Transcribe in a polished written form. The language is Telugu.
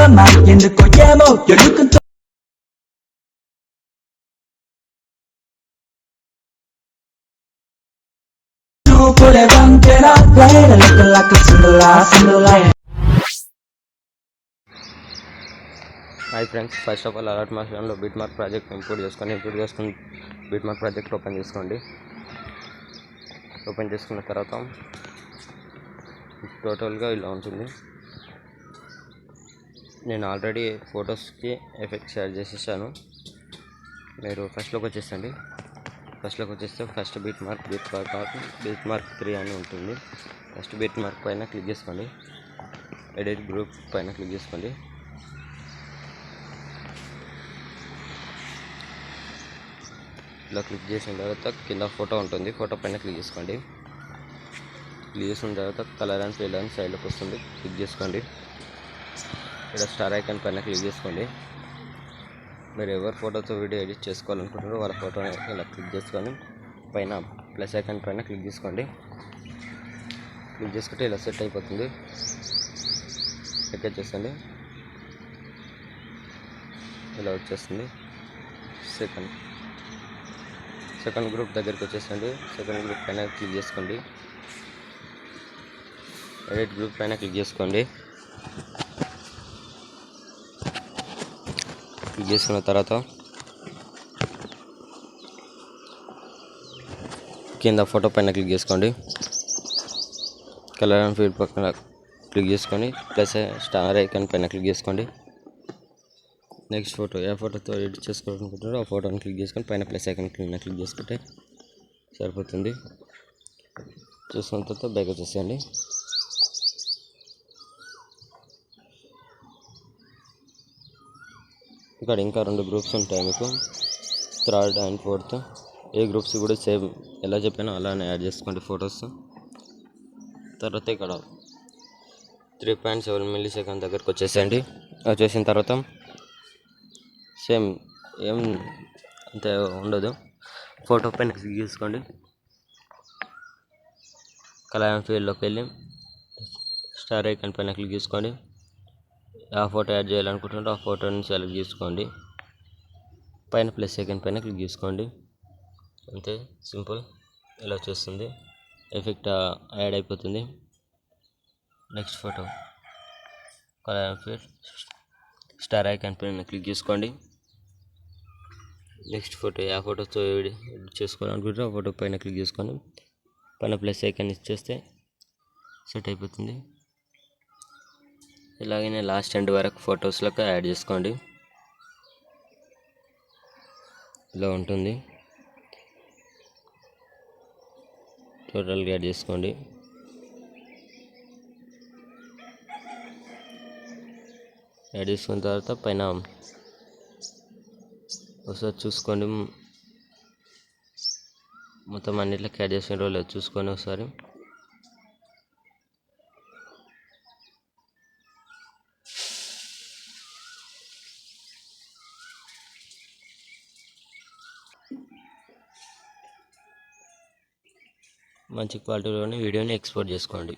అమ్మా ఎందుకో ఏమో ఎడుకుంటూ put it on, get up, play it, looking like a Cinderella. Hi friends, first of all alert మాస్టర్లో బిట్ మార్క్ ప్రాజెక్ట్ ఇంపోర్ట్ చేసుకొని బిట్ మార్క్ ప్రాజెక్ట్ ఓపెన్ చేసుకోండి. ఓపెన్ చేసుకున్న తర్వాత టోటల్గా ఇలా ఉంటుంది. నేను ఆల్రెడీ ఫొటోస్కి ఎఫెక్ట్స్ యాడ్ చేసేసాను. మీరు ఫస్ట్లోకి వచ్చేసండి. ఫస్ట్లోకి వచ్చేస్తే ఫస్ట్ బిట్ మార్క్ 3 అని ఉంటుంది. ఫస్ట్ బిట్ మార్క్ పైన క్లిక్ చేసుకోండి. ఎడిట్ గ్రూప్ పైన క్లిక్ చేసుకోండి. ఇలా క్లిక్ చేసిన తర్వాత కింద ఫోటో ఉంటుంది. ఫోటో పైన క్లిక్ చేసుకోండి. క్లిక్ చేసిన తర్వాత కలర్ అండ్ ఫిల్ అని సైడ్లోకి వస్తుంది. క్లిక్ చేసుకోండి. ఇక్కడ స్టార్ ఐకాన్ పైన క్లిక్ చేసుకోండి. మీరు ఎవరి ఫోటోతో వీడియో ఎడిట్ చేసుకోవాలనుకుంటారో వాళ్ళ ఫోటోని ఇలా క్లిక్ చేసుకొని పైన ప్లస్ ఐకాన్ పైన క్లిక్ చేసుకోండి. క్లిక్ చేసుకుంటే ఇలా సెట్ అయిపోతుంది. ఎక్కడ చేసండి, ఇలా వచ్చేస్తుంది. సెకండ్ గ్రూప్ దగ్గరికి వచ్చేసండి. సెకండ్ గ్రూప్ పైన క్లిక్ చేసుకోండి. ఎడిట్ గ్రూప్ పైన క్లిక్ చేసుకోండి. క్లిక్ చేసుకున్న తర్వాత కింద ఫోటో పైన క్లిక్ చేసుకోండి. కలర్ అండ్ ఫీడ్ పక్కన క్లిక్ చేసుకొని ప్లస్ స్టార్ ఐకాన్ పైన క్లిక్ చేసుకోండి. నెక్స్ట్ ఫోటో ఏ ఫోటోతో ఎడిట్ చేసుకోవాలనుకుంటారో ఆ ఫోటోని క్లిక్ చేసుకొని పైన ప్లస్ ఐకాన్ క్లిక్ చేసుకుంటే సరిపోతుంది. చూసుకున్న తర్వాత బ్యాక్ వచ్చేసేయండి. ఇక్కడ ఇంకా 2 గ్రూప్స్ ఉంటాయి మీకు, third and fourth. A groups కూడా సేమ్ ఎలా చెప్పానో అలానే యాడ్ చేసుకోండి ఫొటోస్. తర్వాత ఇక్కడ 3.7 మిల్లీ-సెకండ్ దగ్గరకు వచ్చేసేయండి. వచ్చేసిన తర్వాత సేమ్ ఏం అంతే ఉండదు. ఫోటో పైన క్లిక్ చేసుకోండి. కలర్ ఫీల్డ్లోకి వెళ్ళి స్టార్ ఐకాన్ పైన క్లిక్ చేసుకోండి. ఆ ఫోటో యాడ్ చేయాలనుకుంటున్నారో ఆ ఫోటోని సెలెక్ట్ చేసుకోండి. పైన ప్లస్ ఐకాన్ పైన క్లిక్ చేసుకోండి. అంతే సింపుల్. ఇలా వచ్చేస్తుంది. ఎఫెక్ట్ యాడ్ అయిపోతుంది. Next photo colour field star icon పైన క్లిక్ చేసుకోండి. నెక్స్ట్ ఫోటో ఆ ఫోటోతో ఎడిట్ చేసుకోవాలనుకుంటే ఆ ఫోటో పైన క్లిక్ చేసుకొని పైన ప్లస్ ఐకాన్ ఇచ్చేస్తే సెట్ అయిపోతుంది. ఇలాగనే లాస్ట్ ఎండ్ వరకు ఫొటోస్లోకి యాడ్ చేసుకోండి. ఇలా ఉంటుంది. టోటల్గా యాడ్ చేసుకోండి. యాడ్ చేసుకున్న తర్వాత పైన ఒకసారి చూసుకోండి, మొత్తం అన్నిట్లకి యాడ్ చేసిన రోజు చూసుకొని ఒకసారి. మంచి క్వాలిటీలోని వీడియోని ఎక్స్పోర్ట్ చేసుకోండి.